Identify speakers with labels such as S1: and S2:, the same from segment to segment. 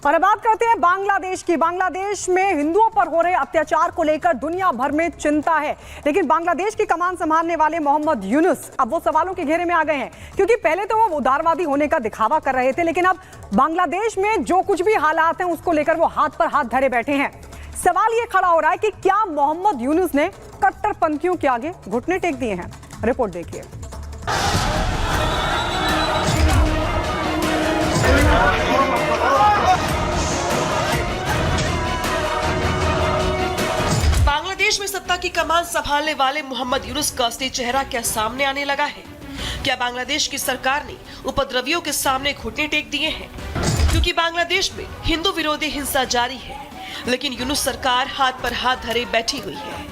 S1: और अब बात करते हैं बांग्लादेश की। बांग्लादेश में हिंदुओं पर हो रहे अत्याचार को लेकर दुनिया भर में चिंता है, लेकिन बांग्लादेश की कमान संभालने वाले मोहम्मद यूनुस अब वो सवालों के घेरे में आ गए हैं, क्योंकि पहले तो वो उदारवादी होने का दिखावा कर रहे थे, लेकिन अब बांग्लादेश में जो कुछ भी हालात हैं उसको लेकर वो हाथ पर हाथ धरे बैठे हैं। सवाल ये खड़ा हो रहा है कि क्या मोहम्मद यूनुस ने कट्टरपंथियों के आगे घुटने टेक दिए हैं? रिपोर्ट देखिए।
S2: बांग्लादेश में सत्ता की कमान संभालने वाले मोहम्मद यूनुस का असली चेहरा क्या सामने आने लगा है? क्या बांग्लादेश की सरकार ने उपद्रवियों के सामने घुटने टेक दिए हैं? क्योंकि बांग्लादेश में हिंदू विरोधी हिंसा जारी है, लेकिन यूनुस सरकार हाथ पर हाथ धरे बैठी हुई है।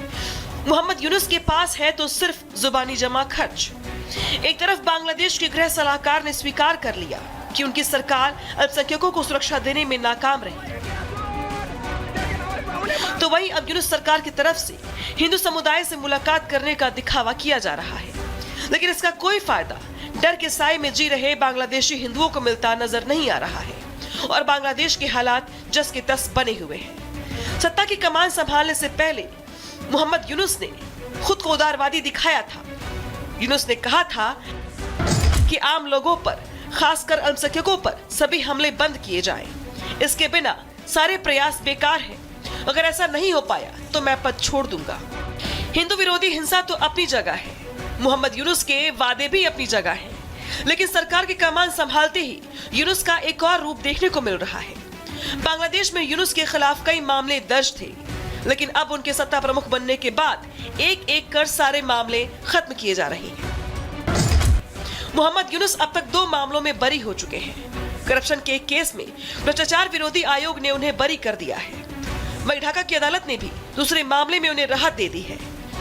S2: मोहम्मद यूनुस के पास है तो सिर्फ जुबानी जमा खर्च। एक तरफ बांग्लादेश के गृह सलाहकार ने स्वीकार कर लिया कि उनकी सरकार अल्पसंख्यकों को सुरक्षा देने में नाकाम रही, तो वहीं अब यूनुस सरकार की तरफ से हिंदू समुदाय से मुलाकात करने का दिखावा किया जा रहा है, लेकिन इसका कोई फायदा डर के साए में जी रहे बांग्लादेशी हिंदुओं को मिलता नजर नहीं आ रहा है और बांग्लादेश के हालात जस के तस बने हुए हैं। सत्ता की कमान संभालने से पहले मोहम्मद यूनुस ने खुद को उदारवादी दिखाया था। यूनुस ने कहा था कि आम लोगों पर, खासकर अल्पसंख्यकों पर सभी हमले बंद किए जाएं। इसके बिना सारे प्रयास बेकार हैं। अगर ऐसा नहीं हो पाया तो मैं पद छोड़ दूंगा। हिंदू विरोधी हिंसा तो अपनी जगह है, मोहम्मद यूनुस के वादे भी अपनी जगह हैं, लेकिन सरकार की कमान संभालते ही यूनुस का एक और रूप देखने को मिल रहा है। बांग्लादेश में यूनुस के खिलाफ कई मामले दर्ज थे, लेकिन अब उनके सत्ता प्रमुख बनने के बाद एक एक कर सारे मामले खत्म किए जा रहे हैं। मोहम्मद यूनुस अब तक 2 मामलों में बरी हो चुके हैं। करप्शन के एक केस में भ्रष्टाचार विरोधी आयोग ने उन्हें बरी कर दिया है। वहीं ढाका की अदालत ने भी दूसरे मामले में उन्हें राहत दे दी है।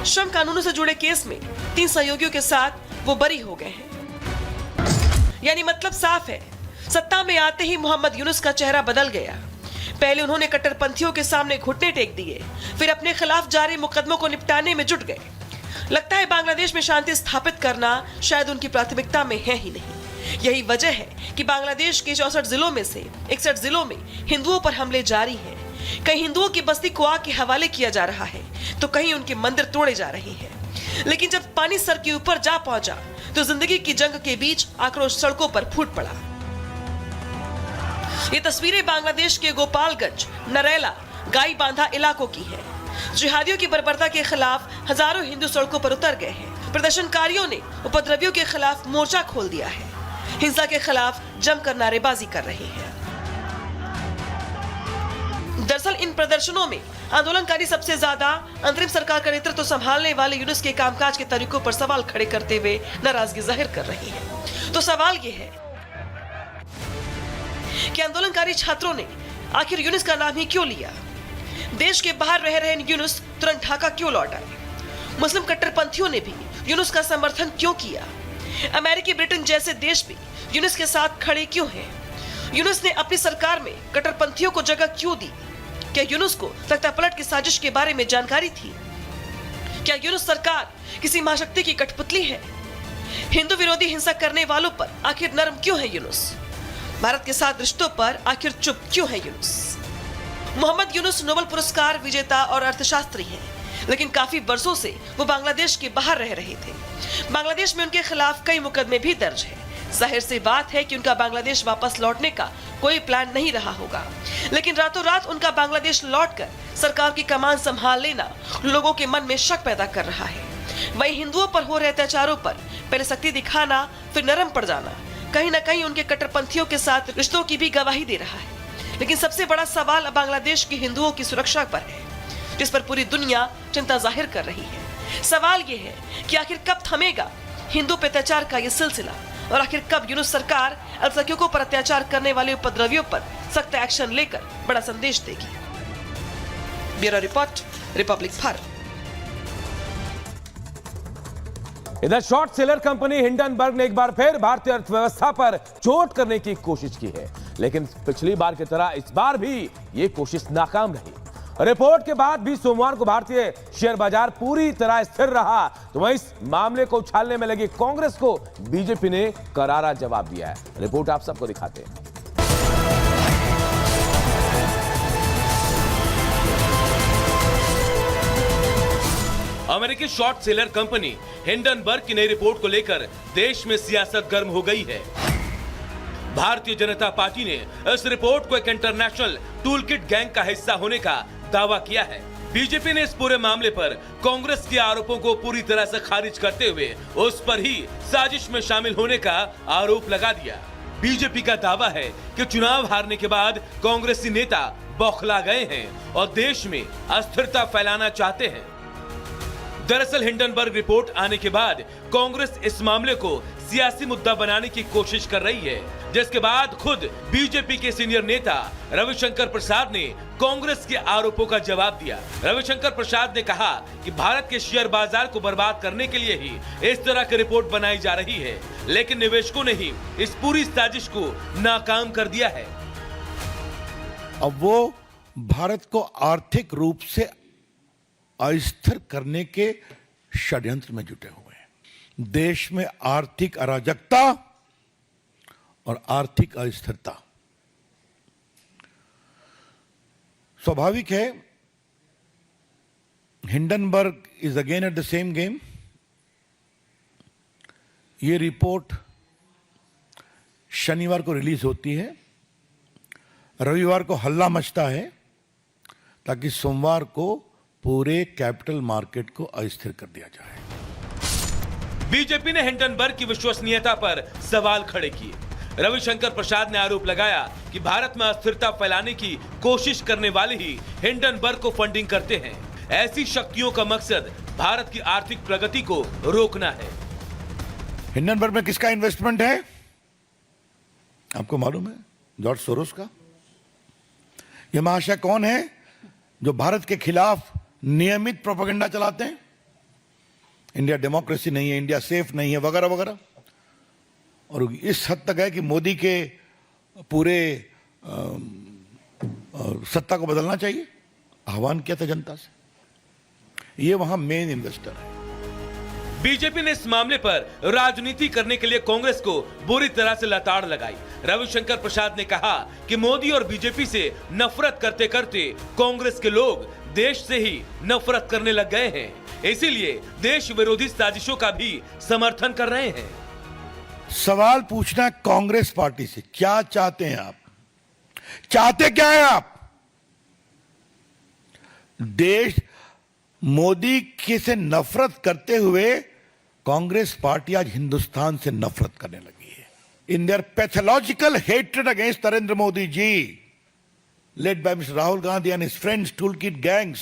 S2: श्रम कानूनों से जुड़े केस में 3 सहयोगियों के साथ वो बरी हो गए हैं। यानी मतलब साफ है, सत्ता में आते ही मोहम्मद यूनुस का चेहरा बदल गया। पहले उन्होंने कट्टरपंथियों के सामने घुटने टेक दिए, फिर अपने खिलाफ जारी मुकदमों को निपटाने में जुट गए। लगता है बांग्लादेश में शांति स्थापित करना शायद उनकी प्राथमिकता में है ही नहीं। यही वजह है कि बांग्लादेश के 64 जिलों में से 61 जिलों में हिंदुओं पर हमले जारी हैं। कहीं हिंदुओं की बस्ती को आग के हवाले किया जा रहा है, तो कहीं उनके मंदिर तोड़े जा रहे हैं। लेकिन जब पानी सर के ऊपर जा पहुंचा तो जिंदगी की जंग के बीच आक्रोश सड़कों पर फूट पड़ा। ये तस्वीरें बांग्लादेश के गोपालगंज, नरेला, गाईबांधा इलाकों की है। जिहादियों की बर्बरता के खिलाफ हजारों हिंदू सड़कों पर उतर गए हैं। प्रदर्शनकारियों ने उपद्रवियों के खिलाफ मोर्चा खोल दिया है, हिंसा के खिलाफ जमकर नारेबाजी कर रहे हैं। दरअसल इन प्रदर्शनों में आंदोलनकारी सबसे ज्यादा अंतरिम सरकार का नेतृत्व संभालने वाले यूनुस के कामकाज के तरीकों पर सवाल खड़े करते हुए नाराजगी जाहिर कर रहे हैं। तो सवाल ये है कि आंदोलनकारी छात्रों ने आखिर यूनुस का नाम ही क्यों लिया? देश के बाहर रह रहे यूनुस तुरंत ढाका क्यों लौट आए? मुस्लिम कट्टरपंथियों ने भी यूनुस का समर्थन क्यों किया? अमेरिकी, ब्रिटेन जैसे देश भी यूनुस के साथ खड़े क्यों हैं? यूनुस ने अपनी सरकार में कट्टरपंथियों को जगह क्यों दी? क्या यूनुस को तख्तापलट की साजिश के बारे में जानकारी थी? क्या यूनुस सरकार किसी महाशक्ति की कठपुतली है? हिंदू विरोधी हिंसा करने वालों पर आखिर नरम क्यों है यूनुस? भारत के साथ रिश्तों पर आखिर चुप क्यों है यूनुस? मोहम्मद यूनुस नोबेल पुरस्कार विजेता और अर्थशास्त्री हैं, लेकिन काफी वर्षों से वो बांग्लादेश के बाहर रह रहे थे। बांग्लादेश में उनके खिलाफ कई मुकदमे भी दर्ज है। जाहिर सी बात है कि उनका बांग्लादेश वापस लौटने का कोई प्लान नहीं रहा होगा, लेकिन रातों रात उनका बांग्लादेश लौटकर सरकार की कमान संभाल लेना लोगों के मन में शक पैदा कर रहा है। वहीं हिंदुओं पर हो रहे अत्याचारों पर पहले सख्ती दिखाना, फिर नरम पड़ जाना, कहीं न कहीं उनके कट्टरपंथियों के साथ रिश्तों की भी गवाही दे रहा है। लेकिन सबसे बड़ा सवाल अब बांग्लादेश के हिंदुओं की सुरक्षा पर है, जिस पर पूरी दुनिया चिंता जाहिर कर रही है। सवाल ये है कि आखिर कब थमेगा हिंदू पे अत्याचार का ये सिलसिला, और आखिर कब यूनुस सरकार अल्पसंख्यकों पर अत्याचार करने वाले उपद्रवियों पर सख्त एक्शन लेकर बड़ा संदेश देगी। Bureau report, Republic Bharat.
S3: इधर शॉर्ट सेलर कंपनी हिंडनबर्ग ने एक बार फिर भारतीय अर्थव्यवस्था पर चोट करने की कोशिश की है, लेकिन पिछली बार की तरह इस बार भी ये कोशिश नाकाम रही। रिपोर्ट के बाद भी सोमवार को भारतीय शेयर बाजार पूरी तरह स्थिर रहा, तो वहीं इस मामले को उछालने में लगी कांग्रेस को बीजेपी ने करारा जवाब दिया है। रिपोर्ट आप सबको दिखाते हैं। अमेरिकी शॉर्ट सेलर कंपनी हिंडनबर्ग की नई रिपोर्ट को लेकर देश में सियासत गर्म हो गई है। भारतीय जनता पार्टी ने इस रिपोर्ट को एक इंटरनेशनल टूलकिट गैंग का हिस्सा होने का दावा किया है। बीजेपी ने इस पूरे मामले पर कांग्रेस के आरोपों को पूरी तरह से खारिज करते हुए उस पर ही साजिश में शामिल होने का आरोप लगा दिया। बीजेपी का दावा है कि चुनाव हारने के बाद कांग्रेसी नेता बौखला गए हैं और देश में अस्थिरता फैलाना चाहते हैं। दरअसल हिंडनबर्ग रिपोर्ट आने के बाद कांग्रेस इस मामले को सियासी मुद्दा बनाने की कोशिश कर रही है, जिसके बाद खुद बीजेपी के सीनियर नेता रविशंकर प्रसाद ने कांग्रेस के आरोपों का जवाब दिया। रविशंकर प्रसाद ने कहा कि भारत के शेयर बाजार को बर्बाद करने के लिए ही इस तरह की रिपोर्ट बनाई जा रही है, लेकिन निवेशकों ने ही इस पूरी साजिश को नाकाम कर दिया है।
S4: अब वो भारत को आर्थिक रूप से अस्थिर करने के षड्यंत्र में जुटे हुए हैं। देश में आर्थिक अराजकता और आर्थिक अस्थिरता स्वाभाविक है। Hindenburg is again at the same game. ये रिपोर्ट शनिवार को रिलीज होती है, रविवार को हल्ला मचता है ताकि सोमवार को पूरे कैपिटल मार्केट को अस्थिर कर दिया जाए।
S3: बीजेपी ने हिंडनबर्ग की विश्वसनीयता पर सवाल खड़े किए। रविशंकर प्रसाद ने आरोप लगाया कि भारत में अस्थिरता फैलाने की कोशिश करने वाले ही हिंडनबर्ग को फंडिंग करते हैं। ऐसी शक्तियों का मकसद भारत की आर्थिक प्रगति को रोकना है।
S4: हिंडनबर्ग में किसका इन्वेस्टमेंट है आपको मालूम है? जॉर्ज सोरोस का। यह महाशय कौन है जो भारत के खिलाफ नियमित प्रोपेगेंडा चलाते हैं? इंडिया डेमोक्रेसी नहीं है, इंडिया सेफ नहीं है, वगैरह वगैरह। और इस हद तक है कि मोदी के पूरे सत्ता को बदलना चाहिए, आह्वान किया था जनता से। ये वहां मेन इन्वेस्टर है।
S3: बीजेपी ने इस मामले पर राजनीति करने के लिए कांग्रेस को बुरी तरह से लताड़ लगाई। रविशंकर प्रसाद ने कहा कि मोदी और बीजेपी से नफरत करते करते कांग्रेस के लोग देश से ही नफरत करने लग गए हैं, इसीलिए देश विरोधी साजिशों का भी समर्थन कर रहे हैं।
S4: सवाल पूछना कांग्रेस पार्टी से, क्या चाहते हैं आप? चाहते क्या है आप? देश मोदी के से नफरत करते हुए कांग्रेस पार्टी आज हिंदुस्तान से नफरत करने लगी है। In their pathological hatred against Narendra Modi ji, led by mister Rahul Gandhi and his friends toolkit gangs.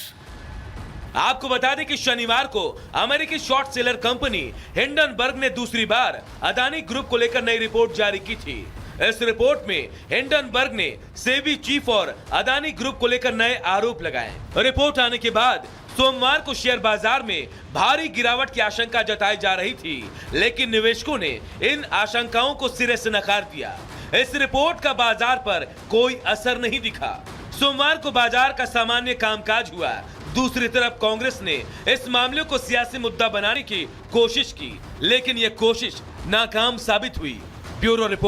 S3: आपको बता दें कि शनिवार को अमेरिकी शॉर्ट सेलर कंपनी हिंडनबर्ग ने दूसरी बार अदानी ग्रुप को लेकर नई रिपोर्ट जारी की थी। इस रिपोर्ट में हिंडनबर्ग ने सेबी चीफ और अदानी ग्रुप को लेकर नए आरोप लगाए। रिपोर्ट आने के बाद सोमवार को शेयर बाजार में भारी गिरावट की आशंका जताई जा रही थी, लेकिन निवेशकों ने इन आशंकाओं को सिरे से नकार दिया। इस रिपोर्ट का बाजार पर कोई असर नहीं दिखा। सोमवार को बाजार का सामान्य कामकाज हुआ। दूसरी तरफ कांग्रेस ने इस मामले को सियासी मुद्दा बनाने की कोशिश की, लेकिन यह कोशिश नाकाम साबित हुई। Bureau report.